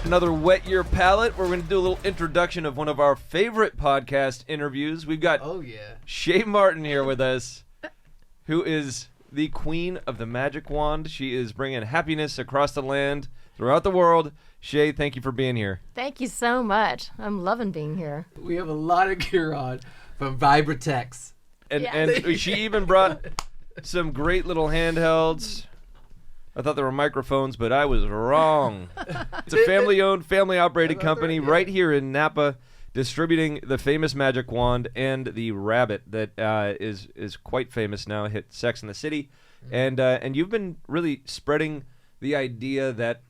Another Wet Your Palate. We're going to do a little introduction of one of our favorite podcast interviews. We've got Shay Martin here with us, who is the queen of the magic wand. She is bringing happiness across the land, throughout the world. Shay, thank you for being here. Thank you so much. I'm loving being here. We have a lot of gear on from Vibratex. And she even brought some great little handhelds. I thought there were microphones, but I was wrong. It's a family-owned, family-operated company right here in Napa, distributing the famous magic wand and the rabbit that is quite famous now. Hit Sex and the City, and you've been really spreading the idea that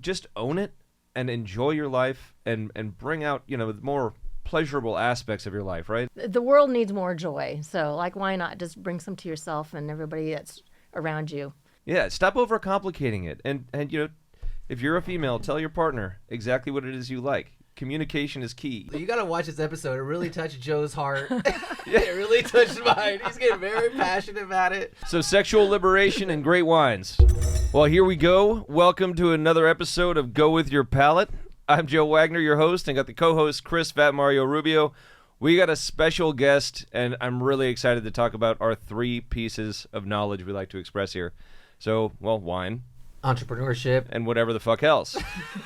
just own it and enjoy your life and bring out more pleasurable aspects of your life, right? The world needs more joy, so why not just bring some to yourself and everybody that's around you? Yeah, stop overcomplicating it. And if you're a female, tell your partner exactly what it is you like. Communication is key. You got to watch this episode. It really touched Joe's heart. It really touched mine. He's getting very passionate about it. So sexual liberation and great wines. Well, here we go. Welcome to another episode of Go With Your Palate. I'm Joe Wagner, your host, and got the co-host Chris Fat Mario Rubio. We got a special guest, and I'm really excited to talk about our 3 pieces of knowledge we like to express here. So, wine. Entrepreneurship. And whatever the fuck else.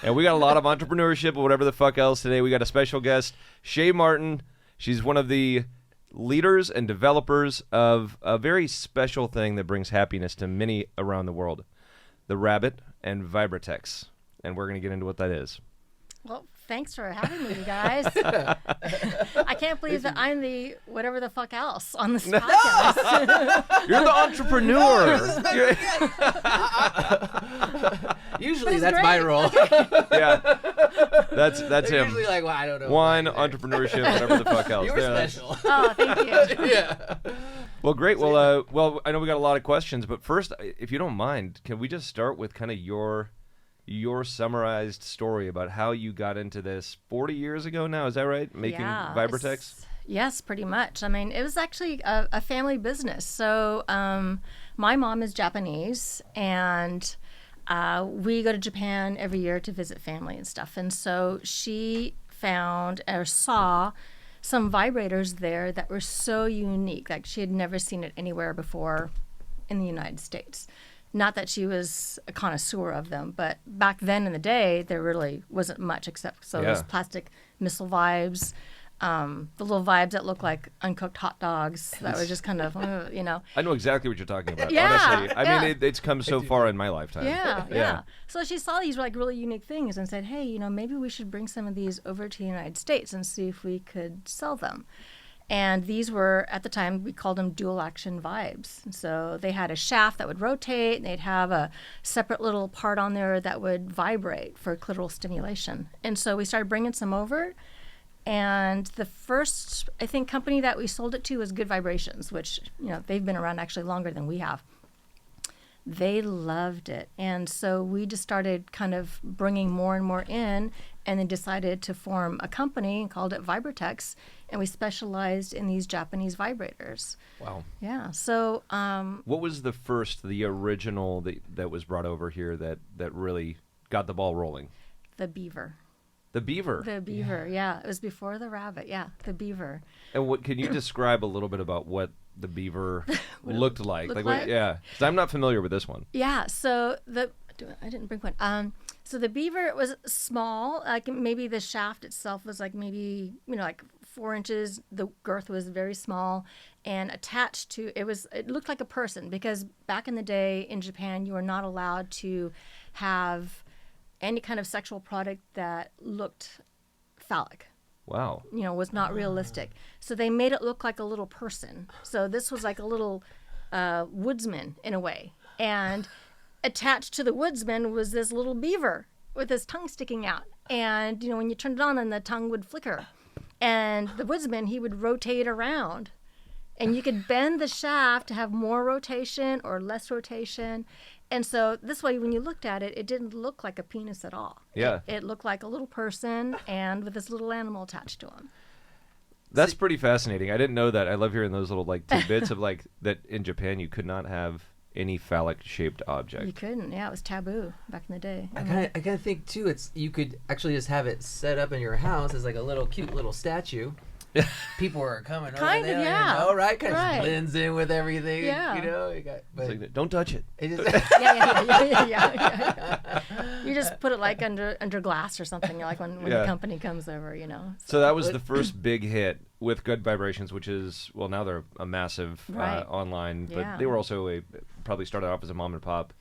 And we got a lot of entrepreneurship and whatever the fuck else today. We got a special guest, Shay Martin. She's one of the leaders and developers of a very special thing that brings happiness to many around the world. The rabbit and Vibratex. And we're going to get into what that is. Well, thanks for having me, you guys. I can't believe that I'm the whatever the fuck else on this podcast. You're the entrepreneur. Usually that's my role. Yeah, that's him. Usually I don't know. Wine, entrepreneurship, whatever the fuck else. You were special. Oh, thank you. Yeah. Well, great. Well, I know we got a lot of questions, but first, if you don't mind, can we just start with kind of your summarized story about how you got into this 40 years ago now, is that right? Making Vibratex? Yes, pretty much. I mean, it was actually a family business. So my mom is Japanese, and we go to Japan every year to visit family and stuff. And so she found or saw some vibrators there that were so unique. She had never seen it anywhere before in the United States. Not that she was a connoisseur of them, but back then in the day, there really wasn't much except those plastic missile vibes, the little vibes that look like uncooked hot dogs that were just kind of, I know exactly what you're talking about, Yeah, honestly. I mean, it's come so far in my lifetime. Yeah. So she saw these really unique things and said, hey, maybe we should bring some of these over to the United States and see if we could sell them. And these were, at the time, we called them dual action vibes. So they had a shaft that would rotate, and they'd have a separate little part on there that would vibrate for clitoral stimulation. And so we started bringing some over. And the first, I think, company that we sold it to was Good Vibrations, which, they've been around actually longer than we have. They loved it. And so we just started kind of bringing more and more in, and then decided to form a company and called it Vibratex. And we specialized in these Japanese vibrators. Wow. Yeah. So what was the original that was brought over here that really got the ball rolling? The Beaver. The Beaver? The Beaver, yeah. It was before the rabbit, the Beaver. And can you describe a little bit about what the Beaver looked like? Like? Because I'm not familiar with this one. Yeah, so I didn't bring one. So the Beaver was small, maybe the shaft itself was maybe 4 inches. The girth was very small, and attached to it looked like a person, because back in the day in Japan you were not allowed to have any kind of sexual product that looked phallic. Wow. Was not realistic. So they made it look like a little person. So this was like a little woodsman in a way. And attached to the woodsman was this little beaver with his tongue sticking out. And, when you turned it on, then the tongue would flicker. And the woodsman, he would rotate around. And you could bend the shaft to have more rotation or less rotation. And so this way, when you looked at it, it didn't look like a penis at all. Yeah. It looked like a little person and with this little animal attached to him. That's pretty fascinating. I didn't know that. I love hearing those little tidbits of that in Japan you could not have any phallic-shaped You object. couldn't. Yeah, it was taboo back in the day. I kind of think too. You could actually just have it set up in your house as like a little cute little statue. People are coming Kind over of, there, yeah. you know, right? Kind of Right. just blends in with everything. Yeah. You know, you got, but It's like, don't touch it. it just, Yeah. You just put it like under glass or something, like when Yeah. the company comes over, you know. So that was the first big hit with Good Vibrations, which is, well, now they're a massive Right. online, but Yeah. they were also probably started off as a mom and pop.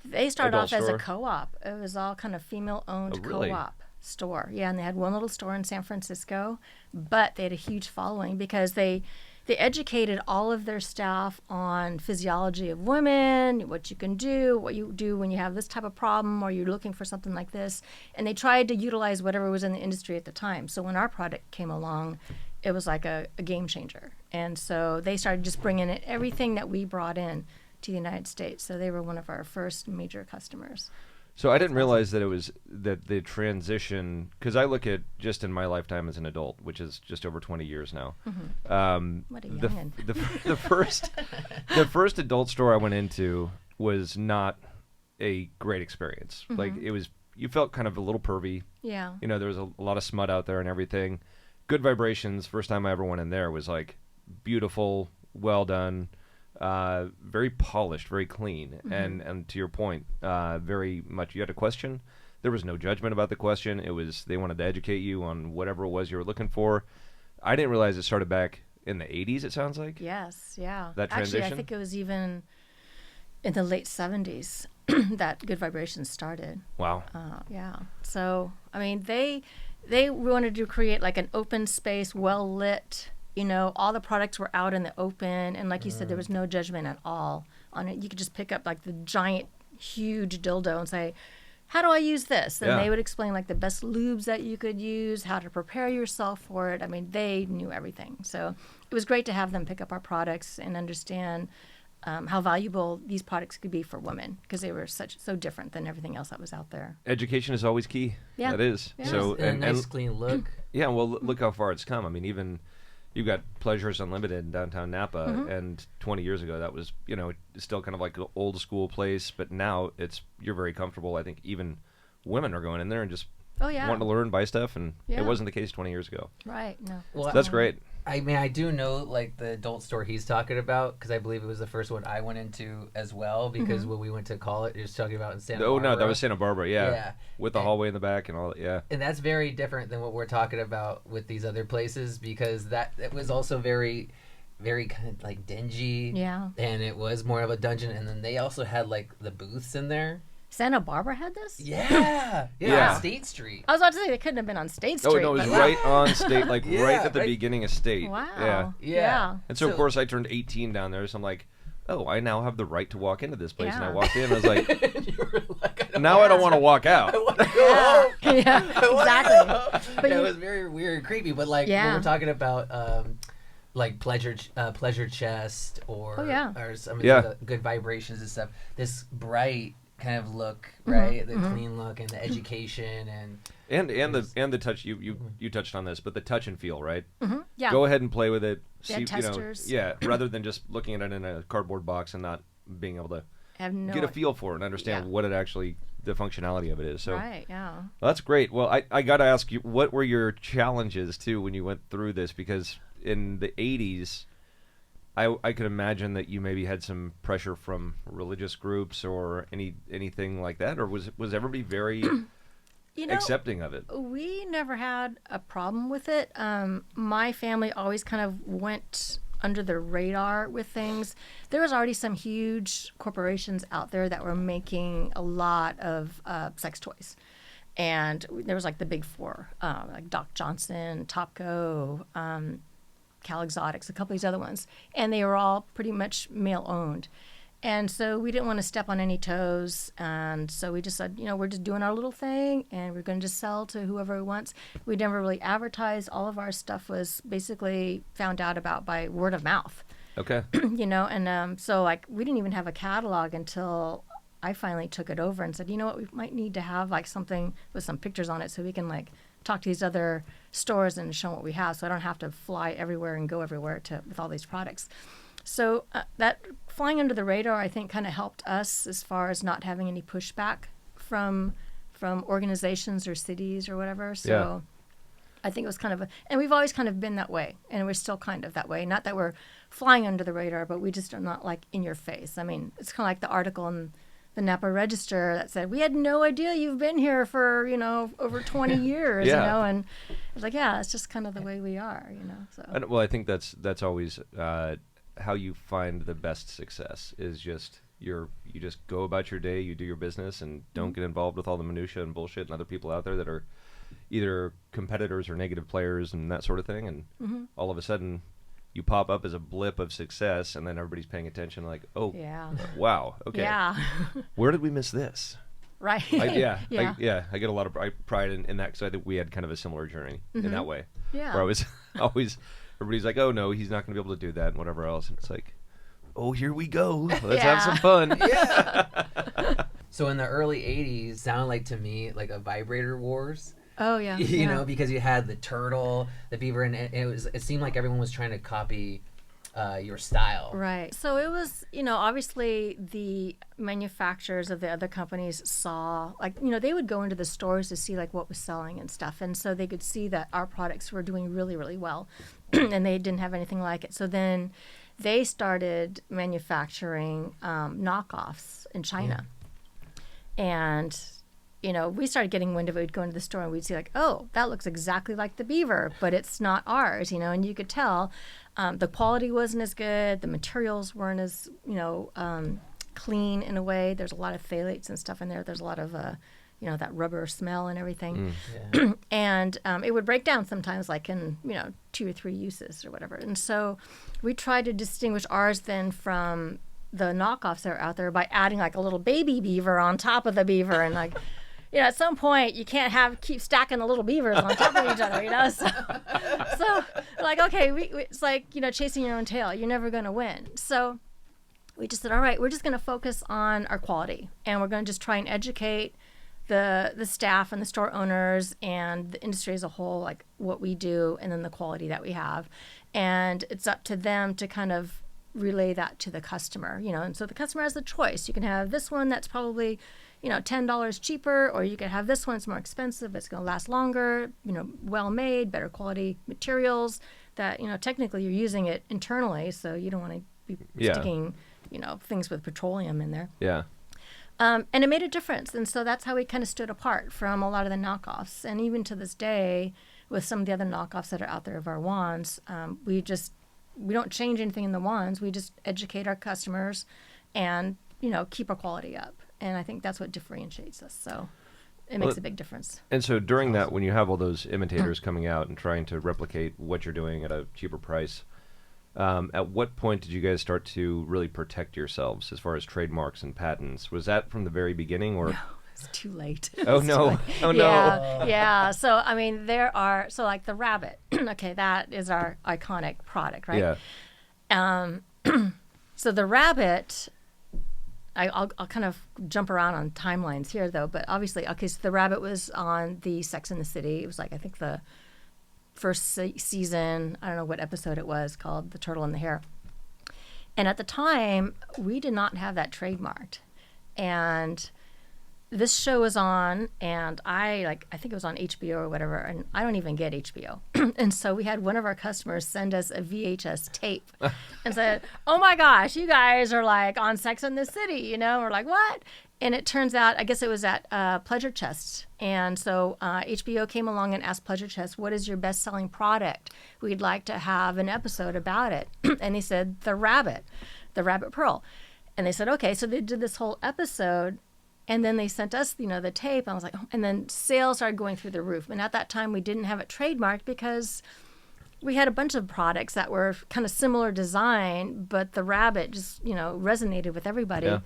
They started Adult off as store? a co-op. It was all kind of female-owned Oh, really? co-op store. Yeah, and they had one little store in San Francisco, but they had a huge following because they educated all of their staff on physiology of women, what you can do, what you do when you have this type of problem or you're looking for something like this. And they tried to utilize whatever was in the industry at the time. So when our product came along, it was like a game changer. And so they started just bringing in everything that we brought in to the United States. So they were one of our first major customers. So I didn't realize that it was that the transition, because I look at just in my lifetime as an adult, which is just over 20 years now. What a The, youngin'. the first adult store I went into was not a great experience. Like it was, you felt kind of a little pervy. Yeah. You know, there was a lot of smut out there and everything. Good Vibrations, first time I ever went in there, was like beautiful, well done, very polished, very clean, and to your point, very much. You had a question. There was no judgment about the question. It was they wanted to educate you on whatever it was you were looking for. I didn't realize it started back in the 80s. It sounds like. Yes, yeah. That Actually, I transition? think it was even in the late 70s that Good Vibrations started. Wow. Yeah. So, I mean, they wanted to create like an open space, well lit. You know, all the products were out in the open, and like you said, there was no judgment at all on it. You could just pick up like the giant, huge dildo and say, "How do I use this?" And Yeah. they would explain like the best lubes that you could use, how to prepare yourself for it. I mean, they knew everything. So it was great to have them pick up our products and understand how valuable these products could be for women because they were so different than everything else that was out there. Education is always key. Yeah. That is. Yeah. So and a nice clean look. yeah, well, look how far it's come. I mean, even you've got Pleasures Unlimited in downtown Napa, and 20 years ago that was, you know, still kind of like an old school place, but now you're very comfortable. I think even women are going in there and just Oh yeah. wanting to learn, buy stuff, and Yeah. it wasn't the case 20 years ago. Right. No. Well, That's great. I mean, I do know like the adult store he's talking about because I believe it was the first one I went into as well because when we went to college, he was talking about in Santa Oh Barbara. no, that was Santa Barbara, yeah. Yeah. With the hallway in the back and all that, yeah. And that's very different than what we're talking about with these other places because it was also very, very kind of like dingy. Yeah. And it was more of a dungeon. And then they also had like the booths in there. Santa Barbara had this? Yeah. Yeah. On State Street. I was about to say they couldn't have been on State Street. Oh no, it was but- right on State, like Yeah, right at the right. beginning of State. Wow. Yeah. Yeah. And so, of So- course, I turned 18 down there, so I'm like, oh, I now have the right to walk into this place. And I Yeah. walked in, and I was like, You were like, now I don't want to walk out. I want to go home. Yeah, exactly. But Yeah, you- it was very weird and creepy. But like when Yeah. we're talking about like pleasure chest or Oh, yeah. or some of Yeah. the good vibrations and stuff. This bright kind of look, right? The clean look and the education and And the touch you touched on this, but the touch and feel, right? Yeah. Go ahead and play with it. They had testers. Rather than just looking at it in a cardboard box and not being able to I have no get a feel for it and understand Yeah. what it actually the functionality of it is. So Right, yeah. well, that's great. Well, I got to ask you, what were your challenges too when you went through this? Because in the 80s, I could imagine that you maybe had some pressure from religious groups or anything like that, or was everybody very You know, accepting of it? we never had a problem with it. My family always kind of went under the radar with things. There was already some huge corporations out there that were making a lot of sex toys. And there was like the big four, like Doc Johnson, Topco, Cal Exotics, a couple of these other ones. And they were all pretty much male owned. And so we didn't want to step on any toes. And so we just said, you know, we're just doing our little thing and we're going to just sell to whoever wants. We never really advertised. All of our stuff was basically found out about by word of mouth, Okay. you know. And so, like, we didn't even have a catalog until I finally took it over and said, you know what, we might need to have, like, something with some pictures on it so we can, like, talk to these other stores and show what we have so I don't have to fly everywhere and go everywhere with all these products. So that flying under the radar, I think, kind of helped us as far as not having any pushback from organizations or cities or whatever. So I think it was kind of and we've always kind of been that way, and we're still kind of that way. Not that we're flying under the radar, but we just are not like in your face. I mean, it's kind of like the article in the Napa Register that said, we had no idea you've been here for, over 20 years, and it's like, it's just kind of the way we are, so. Well, I think that's always how you find the best success is just you just go about your day, you do your business, and don't get involved with all the minutia and bullshit and other people out there that are either competitors or negative players and that sort of thing, and all of a sudden you pop up as a blip of success, and then everybody's paying attention like, oh, wow, okay. Yeah. Where did we miss this? Right. I get a lot of pride in that, because I think we had kind of a similar journey in that way. Yeah. Where I was always, everybody's like, oh, no, he's not going to be able to do that and whatever else. And it's like, oh, here we go. Let's have some fun. Yeah. So in the early 80s, sounded like to me like a vibrator wars. Oh, yeah. You know, because you had the turtle, the beaver, and it seemed like everyone was trying to copy your style. Right. So it was, obviously the manufacturers of the other companies saw, they would go into the stores to see what was selling and stuff. And so they could see that our products were doing really, really well, and they didn't have anything like it. So then they started manufacturing knockoffs in China. And we started getting wind of it. We'd go into the store and we'd see oh, that looks exactly like the Beaver, but it's not ours, and you could tell the quality wasn't as good. The materials weren't as, clean in a way. There's a lot of phthalates and stuff in there. There's a lot of, that rubber smell and everything. And it would break down sometimes in, 2 or 3 uses or whatever. And so we tried to distinguish ours then from the knockoffs that are out there by adding a little baby beaver on top of the beaver, and at some point you can't keep stacking the little beavers on top of each other, so okay, it's chasing your own tail. You're never going to win. So we just said, all right, we're just going to focus on our quality, and we're going to just try and educate the staff and the store owners and the industry as a whole, what we do and then the quality that we have, and it's up to them to kind of relay that to the customer, and so the customer has the choice. You can have this one that's probably, $10 cheaper, or you can have this one that's more expensive, but it's going to last longer, well made, better quality materials that, technically you're using it internally, so you don't want to be sticking, things with petroleum in there. Yeah. And it made a difference, and so that's how we kind of stood apart from a lot of the knockoffs. And even to this day, with some of the other knockoffs that are out there of our wands, we don't change anything in the wands. We just educate our customers and, keep our quality up. And I think that's what differentiates us. So it makes a big difference. And so during that, when you have all those imitators coming out and trying to replicate what you're doing at a cheaper price, at what point did you guys start to really protect yourselves as far as trademarks and patents? Was that from the very beginning, or? No, it's too late. Oh, no. Oh, no. Yeah. So, I mean, the rabbit. Okay, that is our iconic product, right? Yeah. So the rabbit, I'll kind of jump around on timelines here, though. But obviously, so the rabbit was on the Sex and the City. It was I think the first season. I don't know what episode it was, called The Turtle and the Hare. And at the time, we did not have that trademarked. And this show was on, and I think it was on HBO or whatever, and I don't even get HBO. And so we had one of our customers send us a VHS tape and said, oh my gosh, you guys are on Sex and the City, We're like, what? And it turns out, I guess it was at Pleasure Chest. And so HBO came along and asked Pleasure Chest, what is your best-selling product? We'd like to have an episode about it. And he said, the rabbit pearl. And they said, okay. So they did this whole episode. And then they sent us, the tape. And I was like, oh. And then sales started going through the roof. And at that time, we didn't have it trademarked because we had a bunch of products that were kind of similar design, but the rabbit just, resonated with everybody. Yeah.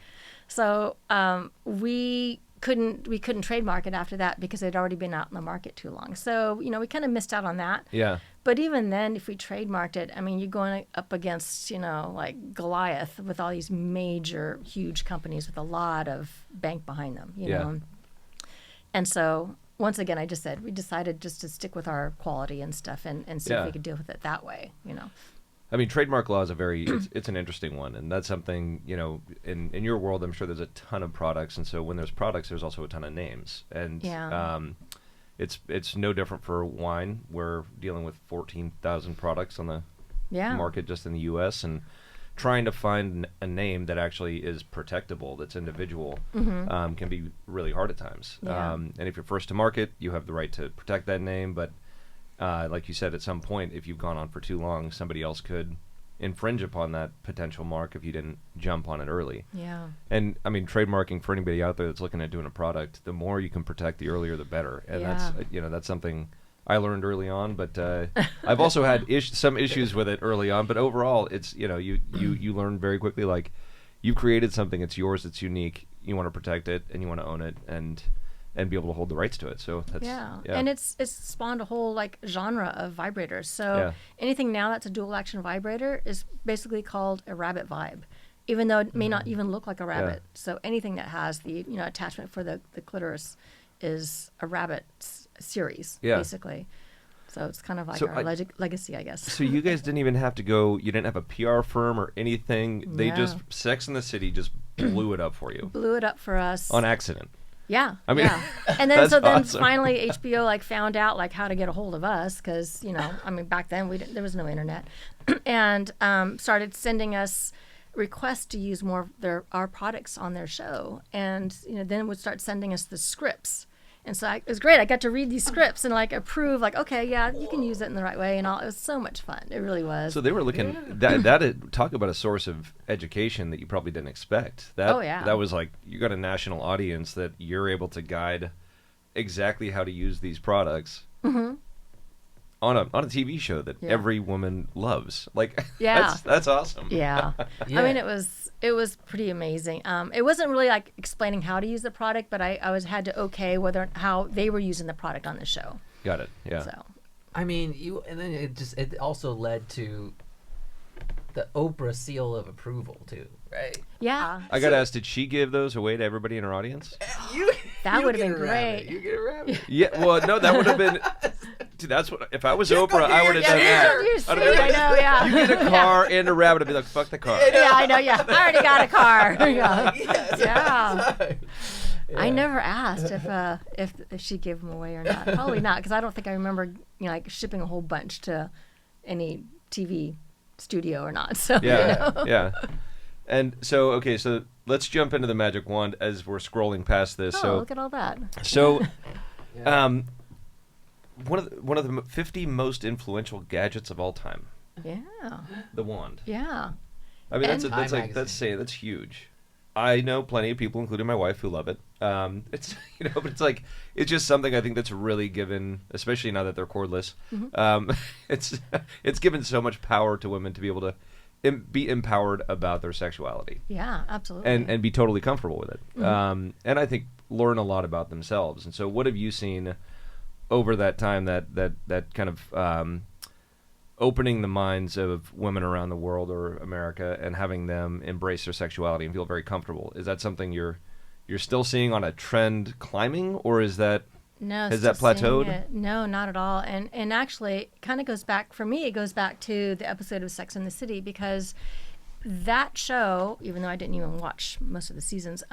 So we couldn't trademark it after that because it had already been out in the market too long. So, we kind of missed out on that. Yeah. But even then, if we trademarked it, I mean, you're going up against, Goliath with all these major, huge companies with a lot of bank behind them, you know. And so, once again, I just said, we decided just to stick with our quality and stuff and see if we could deal with it that way, I mean, trademark law is it's an interesting one, and that's something, in your world, I'm sure there's a ton of products, and so when there's products, there's also a ton of names, and it's no different for wine. We're dealing with 14,000 products on the market just in the U.S., and trying to find a name that actually is protectable, that's individual, can be really hard at times. And if you're first to market, you have the right to protect that name, but like you said, at some point, if you've gone on for too long, somebody else could infringe upon that potential mark if you didn't jump on it early. Yeah. And I mean, trademarking, for anybody out there that's looking at doing a product, the more you can protect, the earlier the better. And that's something I learned early on, but I've also had some issues with it early on. But overall, it's you learn very quickly. Like, you've created something, it's yours, it's unique. You want to protect it, and you want to own it, and be able to hold the rights to it. So that's and it's spawned a whole genre of vibrators. So anything now that's a dual action vibrator is basically called a rabbit vibe, even though it may not even look like a rabbit. So anything that has the attachment for the clitoris is a rabbit series, basically. So it's kind of like our legacy, I guess. So you guys didn't even have to go, you didn't have a PR firm or anything. They just, Sex and the City just blew it up for you. Blew it up for us. On accident. Yeah. I mean, and then awesome. Finally HBO found out how to get a hold of us, because back then there was no internet, and started sending us requests to use more of our products on their show, and then would start sending us the scripts. And so it was great. I got to read these scripts and approve, okay, yeah, you can use it in the right way and all. It was so much fun. It really was. So they were looking that talk about a source of education that you probably didn't expect. That was you got a national audience that you're able to guide exactly how to use these products on a TV show that every woman loves. That's awesome. Yeah. I mean, it was pretty amazing. It wasn't really explaining how to use the product, but I had to how they were using the product on the show. Got it. Yeah. So, I mean, and then it also led to the Oprah seal of approval too, right? Yeah. I got to ask, did she give those away to everybody in her audience? That would have been great. You get a rabbit. Yeah. Well, no, that would have been. Dude, that's what. If I was Oprah, I would have done that. I know. Yeah. You get a car and a rabbit, I'd be like, fuck the car. Yeah, I know. Yeah. I already got a car. Yes, yeah. I never asked if she gave them away or not. Probably not, because I don't think I remember shipping a whole bunch to any TV studio or not. So yeah. And so so let's jump into the magic wand as we're scrolling past this. So look at all that. So, one of the 50 most influential gadgets of all time. Yeah. The wand. Yeah. I mean, that's huge. I know plenty of people, including my wife, who love it. It's but it's just something I think that's really given, especially now that they're cordless. It's given so much power to women to be able to be empowered about their sexuality. Yeah, absolutely. And be totally comfortable with it. And I think learn a lot about themselves. And so, what have you seen over that time that kind of opening the minds of women around the world or America and having them embrace their sexuality and feel very comfortable? Is that something you're still seeing on a trend climbing, or has that plateaued? No, not at all. And actually, it kind of goes back, for me, it goes back to the episode of Sex and the City, because that show, even though I didn't even watch most of the seasons,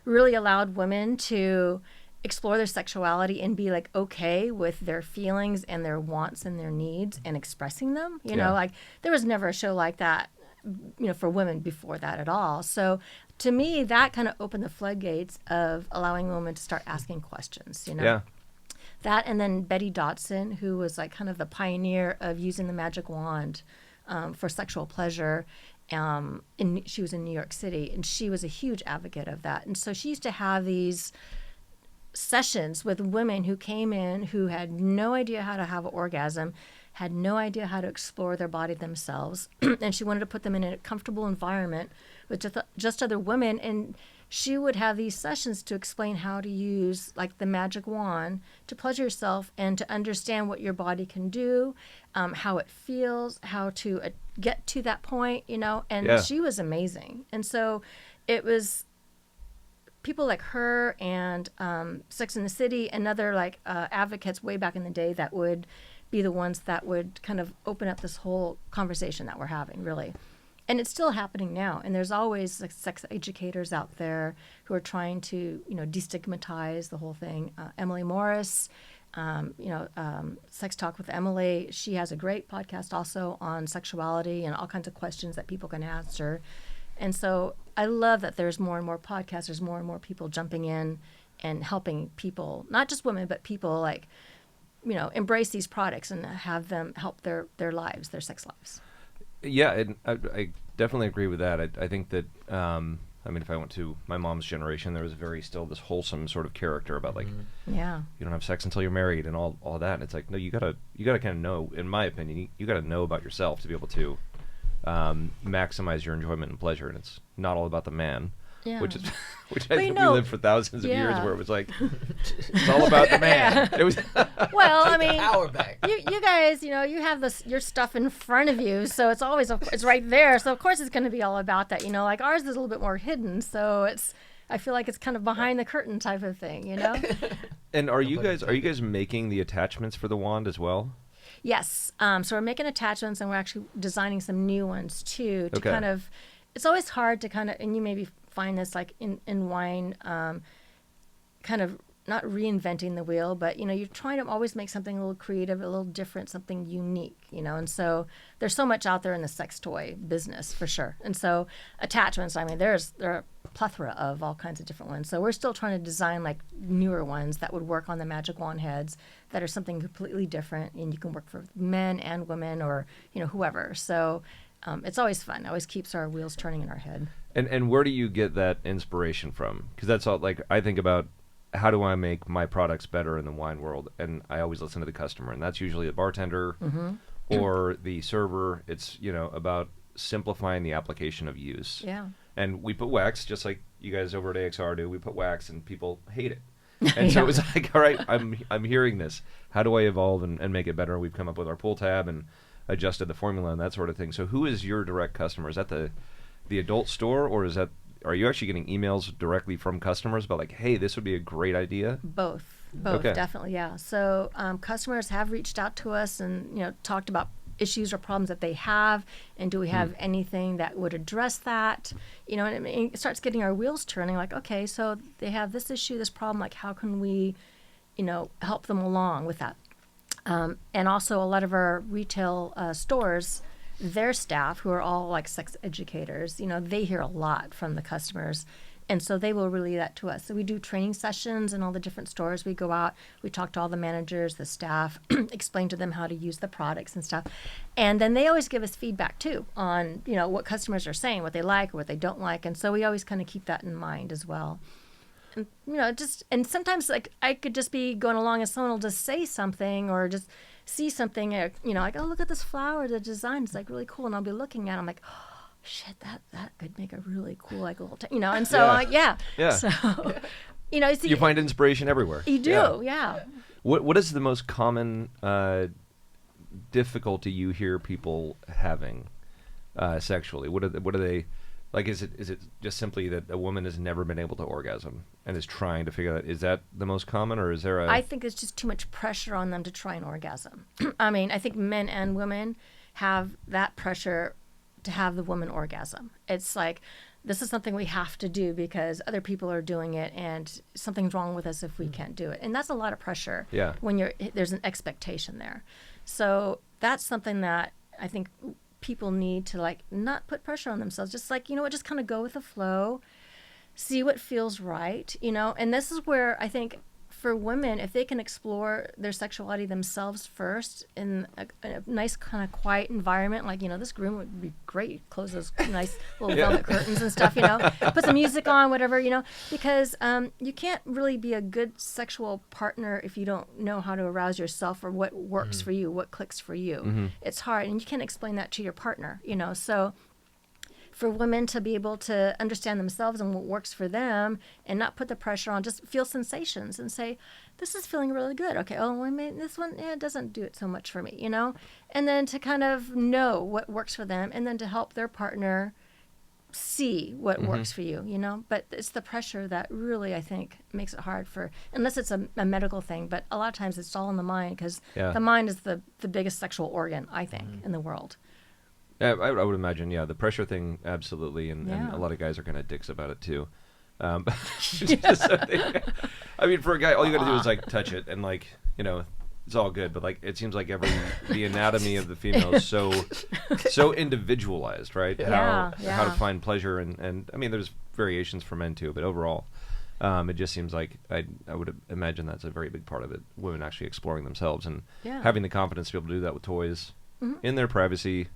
really allowed women to explore their sexuality and be okay with their feelings and their wants and their needs and expressing them. You know, there was never a show like that, for women before that at all. So to me, that kind of opened the floodgates of allowing women to start asking questions, Yeah. That, and then Betty Dodson, who was kind of the pioneer of using the magic wand for sexual pleasure. She was in New York City, and she was a huge advocate of that. And so she used to have these sessions with women who came in who had no idea how to have an orgasm, had no idea how to explore their body themselves, and she wanted to put them in a comfortable environment with just other women, and she would have these sessions to explain how to use the magic wand to pleasure yourself and to understand what your body can do, how it feels, how to get to that point, and she was amazing. And so it was people like her and Sex and the City and other advocates way back in the day that would be the ones that would kind of open up this whole conversation that we're having, really. And it's still happening now. And there's always like sex educators out there who are trying to, destigmatize the whole thing. Emily Morris, Sex Talk with Emily, she has a great podcast also on sexuality and all kinds of questions that people can answer. And so I love that there's more and more podcasters, more and more people jumping in and helping people, not just women, but people like, embrace these products and have them help their lives, their sex lives. Yeah, and I definitely agree with that. I think that, if I went to my mom's generation, there was still this wholesome sort of character about like, yeah, you don't have sex until you're married and all that. And it's like, no, you gotta kind of know, in my opinion, you gotta know about yourself to be able to maximize your enjoyment and pleasure. And it's not all about the man. Yeah. Which I think we lived for thousands of years where it was like, it's all about the man. It was well, power back. You guys, you have your stuff in front of you, so it's always it's right there. So of course it's going to be all about that. Like ours is a little bit more hidden, so I feel like it's kind of behind the curtain type of thing, And are you guys making the attachments for the wand as well? Yes. So we're making attachments, and we're actually designing some new ones too. To kind of, it's always hard to kind of, and you maybe find this like in wine, kind of not reinventing the wheel, but you're trying to always make something a little creative, a little different, something unique, and so there's so much out there in the sex toy business for sure. And so attachments, there are a plethora of all kinds of different ones. So we're still trying to design like newer ones that would work on the magic wand heads that are something completely different, and you can work for men and women or whoever. So it's always fun. It always keeps our wheels turning in our head. And where do you get that inspiration from? Because that's all, like, I think about how do I make my products better in the wine world, and I always listen to the customer, and that's usually the bartender or the server. It's about simplifying the application of use. Yeah. And we put wax, just like you guys over at AXR do. We put wax, and people hate it. And so it was like, all right, I'm hearing this. How do I evolve and make it better? We've come up with our pull tab and adjusted the formula and that sort of thing. So who is your direct customer? Is that the adult store, or are you actually getting emails directly from customers about like, hey, this would be a great idea? Both, Okay. Definitely, yeah. So customers have reached out to us and talked about issues or problems that they have, and do we have anything that would address that? And it starts getting our wheels turning. Like, okay, so they have this issue, this problem. Like, how can we, help them along with that? And also, a lot of our retail stores, their staff, who are all like sex educators, they hear a lot from the customers. And so they will relay that to us. So we do training sessions in all the different stores. We go out, we talk to all the managers, the staff, explain to them how to use the products and stuff. And then they always give us feedback too on, what customers are saying, what they like or what they don't like. And so we always kind of keep that in mind as well. And, and sometimes like I could just be going along and someone will just say something or just see something, like, oh, look at this flower, the design is like really cool. And I'll be looking at it, I'm like, oh, shit, that could make a really cool, like, little, and so, Yeah. So, You find inspiration everywhere. You do, yeah. What is the most common difficulty you hear people having sexually? What are they, like, is it just simply that a woman has never been able to orgasm and is trying to figure out, is that the most common, or is there I think it's just too much pressure on them to try an orgasm. I think men and women have that pressure to have the woman orgasm. It's like, this is something we have to do because other people are doing it, and something's wrong with us if we can't do it. And that's a lot of pressure when there's an expectation there. So that's something that I think people need to, like, not put pressure on themselves. Just like, just kind of go with the flow, see what feels right, And this is where I think for women, if they can explore their sexuality themselves first in a nice kind of quiet environment, like, this room would be great. Close those nice little velvet curtains and stuff, put some music on, whatever, because you can't really be a good sexual partner if you don't know how to arouse yourself or what works for you, what clicks for you. It's hard, and you can't explain that to your partner, so for women to be able to understand themselves and what works for them and not put the pressure on, just feel sensations and say, this is feeling really good. Okay, oh, this one, it doesn't do it so much for me, And then to kind of know what works for them, and then to help their partner see what works for you, you know. But it's the pressure that really, I think, makes it hard for, unless it's a medical thing. But a lot of times it's all in the mind, because the mind is the biggest sexual organ, I think, in the world. Yeah, I would imagine, the pressure thing, absolutely, and a lot of guys are kind of dicks about it too. I mean, for a guy, all you got to do is like touch it, and like, you know, it's all good. But like, it seems like the anatomy of the female is so individualized, right? How to find pleasure, and I mean, there's variations for men too, but overall, it just seems like I would imagine that's a very big part of it. Women actually exploring themselves and having the confidence to be able to do that with toys in their privacy.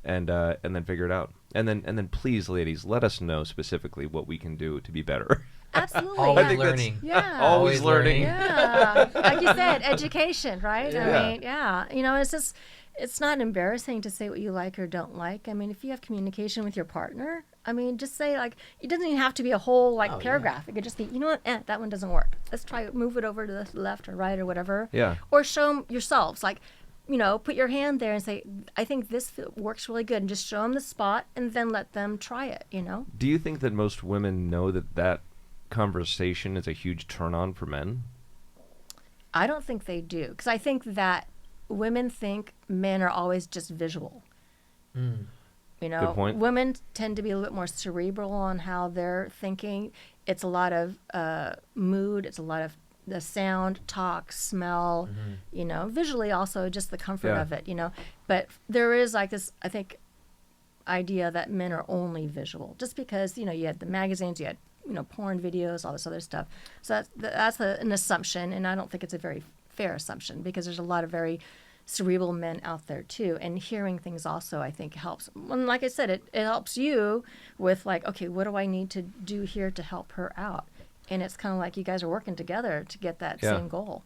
And then figure it out, and then please, ladies, let us know specifically what we can do to be better. Absolutely, always learning. Always learning. Yeah, like you said, education, right? I mean, you know, it's not embarrassing to say what you like or don't like. I mean, if you have communication with your partner, I mean, just say, like, it doesn't even have to be a whole paragraph. It could just be, you know what, that one doesn't work. Let's try it. Move it over to the left or right or whatever. Yeah. Or show them yourselves, like, you know, put your hand there and say, I think this works really good, and just show them the spot and then let them try it, you know? Do you think that most women know that conversation is a huge turn on for men? I don't think they do, because I think that women think men are always just visual. You know, Good point. Women tend to be a little bit more cerebral on how they're thinking. It's a lot of mood. It's a lot of the sound, talk, smell, you know, visually also just the comfort of it, you know. But there is like this, I think, idea that men are only visual, just because, you know, you had the magazines, you had, you know, porn videos, all this other stuff. So that's an assumption, and I don't think it's a very fair assumption, because there's a lot of very cerebral men out there too, and hearing things also, I think, helps. And like I said, it helps you with, like, okay, what do I need to do here to help her out? And it's kind of like you guys are working together to get that same goal.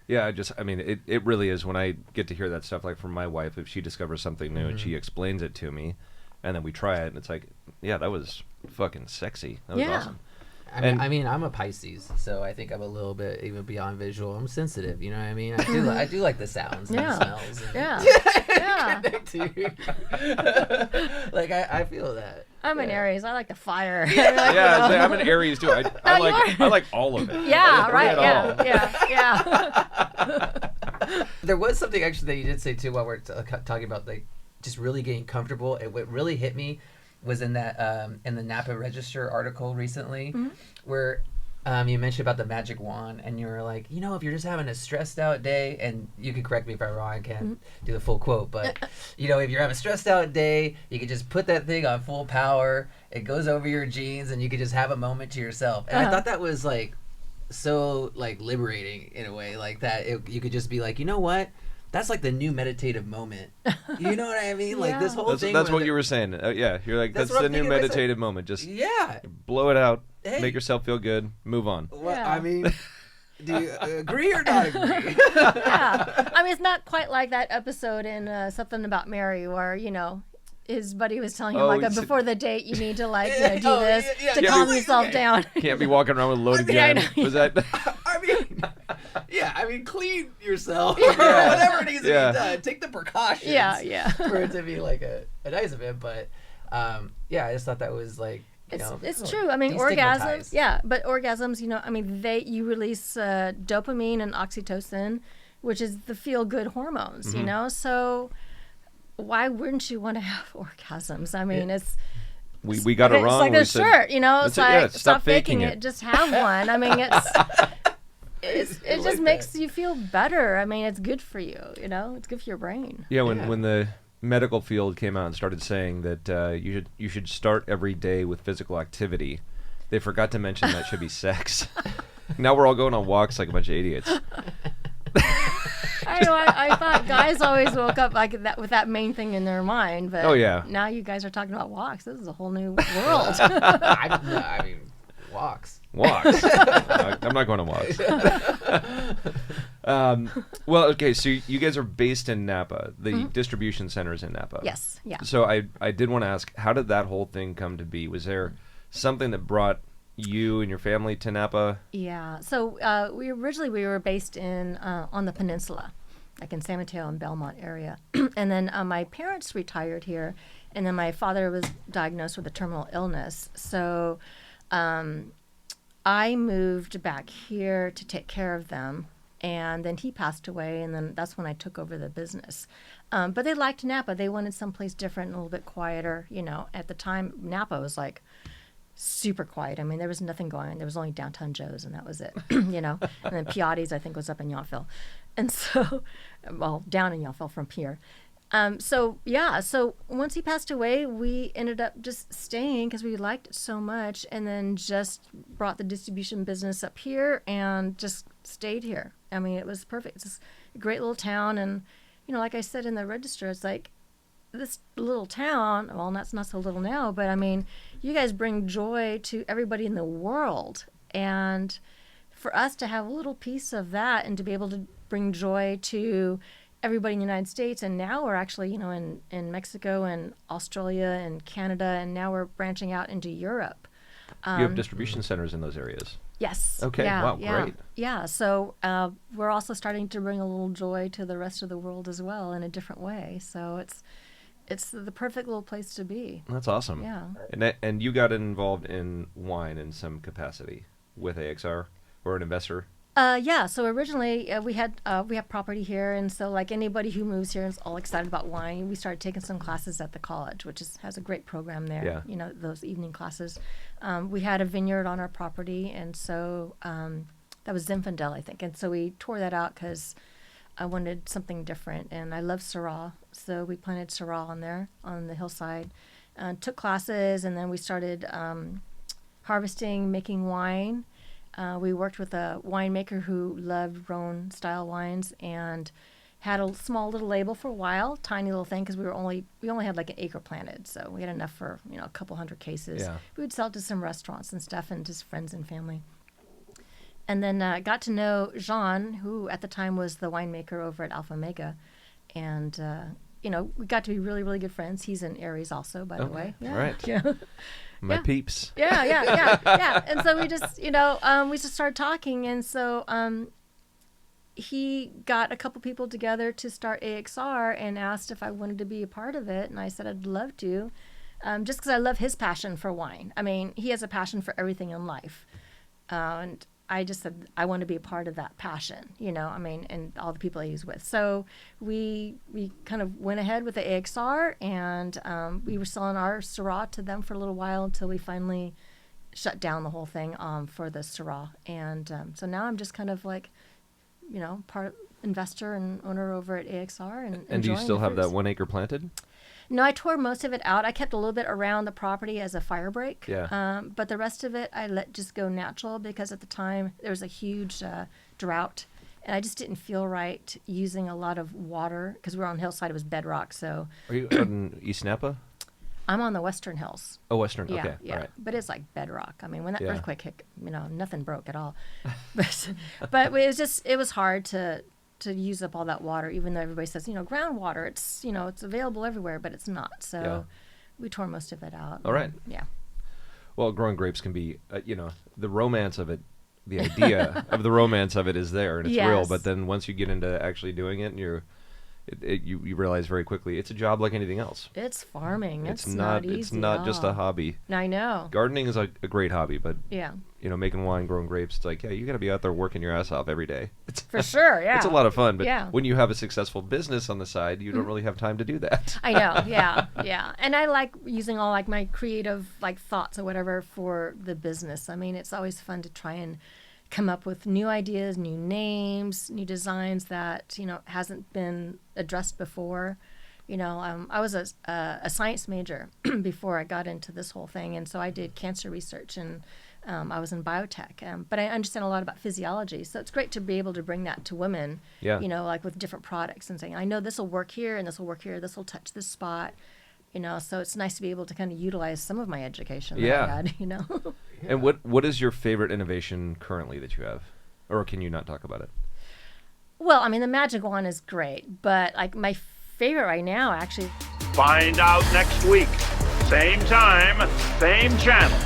Yeah, I mean, it really is. When I get to hear that stuff, like from my wife, if she discovers something new and she explains it to me, and then we try it, and it's like, yeah, that was fucking sexy. That was awesome. I mean, I'm a Pisces, so I think I'm a little bit even beyond visual. I'm sensitive, you know what I mean? I do like the sounds and the smells. And connect to like, I feel that. I'm an Aries. I like the fire. I'm an Aries too. I like all of it. Yeah, right. Yeah. There was something actually that you did say too while we're talking about, like, just really getting comfortable. And what really hit me was in that in the Napa Register article recently, where you mentioned about the magic wand, and you were like, you know, if you're just having a stressed out day, and you can correct me if I'm wrong, I can't do the full quote, but you know, if you're having a stressed out day, you can just put that thing on full power. It goes over your jeans, and you can just have a moment to yourself. And I thought that was like so like liberating in a way, like that you could just be like, you know what? That's like the new meditative moment. You know what I mean? Like this whole thing. That's what you were saying. You're like, that's the new meditative moment. Just blow it out, make yourself feel good, move on. Well, I mean, do you agree or not agree? I mean, it's not quite like that episode in Something About Mary, where, you know, his buddy was telling him, before the date, you need to, like, you know, do this to calm yourself down. Can't be walking around with a loaded gun. Was that? I mean, clean yourself or whatever needs to be done. Take the precautions for it to be like a nice event. But I just thought that was like, it's true. I mean, orgasms, but orgasms, you know, I mean, you release dopamine and oxytocin, which is the feel-good hormones, you know, so why wouldn't you want to have orgasms? I mean, we got it wrong. It's like a shirt, you know, it's like, stop faking it, just have one. I mean, it just makes you feel better. I mean, it's good for you, you know, it's good for your brain. Yeah, when the medical field came out and started saying that you should start every day with physical activity, they forgot to mention that should be sex. Now we're all going on walks like a bunch of idiots. I know. I thought guys always woke up like that with that main thing in their mind, but now you guys are talking about walks. This is a whole new world. I mean, walks. I'm not going to walks. Well, okay, so you guys are based in Napa. The distribution center is in Napa. Yes, yeah. So I did want to ask, how did that whole thing come to be? Was there something that brought you and your family to Napa? Yeah. So we were based in on the peninsula, like in San Mateo and Belmont area. And then my parents retired here, and then my father was diagnosed with a terminal illness. So I moved back here to take care of them, and then he passed away, and then that's when I took over the business. But they liked Napa. They wanted someplace different, a little bit quieter. You know, at the time, Napa was like super quiet. I mean, there was nothing going on. There was only Downtown Joe's, and that was it, you know. And then Piatti's, I think, was up in Yountville. And so, well, down in Yountville from Pierre. So once he passed away, we ended up just staying because we liked it so much, and then just brought the distribution business up here and just stayed here. I mean, it was perfect. It's just a great little town, and, you know, like I said in the register, it's like, this little town, well, that's not so little now, but I mean, you guys bring joy to everybody in the world. And for us to have a little piece of that and to be able to bring joy to everybody in the United States, and now we're actually, you know, in Mexico and Australia and Canada, and now we're branching out into Europe. You have distribution centers in those areas. Yes. Okay. Yeah, Wow. yeah. Great. Yeah. So we're also starting to bring a little joy to the rest of the world as well in a different way. So it's the perfect little place to be. That's awesome. Yeah. And you got involved in wine in some capacity with AXR or an investor. Yeah. So originally we have property here, and so like anybody who moves here is all excited about wine. We started taking some classes at the college, which has a great program there. Yeah. You know, those evening classes. We had a vineyard on our property, and so that was Zinfandel, I think, and so we tore that out because I wanted something different, and I love Syrah, so we planted Syrah on there on the hillside. Took classes, and then we started harvesting, making wine. We worked with a winemaker who loved Rhone style wines and had a small little label for a while, tiny little thing, because we only had like an acre planted, so we had enough for, you know, a couple hundred cases. Yeah. We would sell it to some restaurants and stuff, and just friends and family. And then got to know Jean, who at the time was the winemaker over at Alpha Mega, and you know, we got to be really, really good friends. He's in Aries also, by the way. Yeah. Right. Yeah. My Yeah. peeps. Yeah. And so we just, you know, we just started talking, and so he got a couple people together to start AXR and asked if I wanted to be a part of it, and I said I'd love to, just because I love his passion for wine. I mean, he has a passion for everything in life, and I just said I want to be a part of that passion, you know, I mean, and all the people he's with. So we kind of went ahead with the AXR, and we were selling our Syrah to them for a little while until we finally shut down the whole thing for the Syrah. And so now I'm just kind of like, you know, part investor and owner over at AXR. And do you still have that fruits. 1 acre planted? No, I tore most of it out. I kept a little bit around the property as a fire break. Yeah. But the rest of it, I let just go natural, because at the time there was a huge drought, and I just didn't feel right using a lot of water, because we were on hillside. It was bedrock. So Are you out in East Napa? I'm on the Western Hills. Oh, Western. Yeah, Okay. yeah. All right. But it's like bedrock. I mean, when that Yeah. earthquake hit, you know, nothing broke at all. but it was hard to use up all that water, even though everybody says, you know, groundwater, it's, you know, it's available everywhere, but it's not. So Yeah. we tore most of it out. All right. Yeah. Well, growing grapes can be, you know, the romance of it, the idea of the romance of it is there, and it's real. Yes. But then once you get into actually doing it, and you realize very quickly it's a job like anything else. It's farming. It's not not. easy It's not just a at all. hobby. I know. Gardening is a great hobby, but Yeah. you know, making wine, growing grapes, it's like, yeah, you got to be out there working your ass off every day. It's For sure. Yeah. It's a lot of fun, but Yeah. when you have a successful business on the side, you don't really have time to do that. I know. Yeah. Yeah. And I like using all like my creative like thoughts or whatever for the business. I mean, it's always fun to try and come up with new ideas, new names, new designs that, you know, hasn't been addressed before. You know, I was a science major before I got into this whole thing, and so I did cancer research, and I was in biotech, but I understand a lot about physiology, so it's great to be able to bring that to women, Yeah. you know, like with different products, and saying, I know this will work here, and this will work here, this will touch this spot, you know, so it's nice to be able to kind of utilize some of my education that I had, you know. And what is your favorite innovation currently that you have? Or can you not talk about it? Well, I mean, the magic wand is great, but like my favorite right now, actually. Find out next week. Same time, same channel.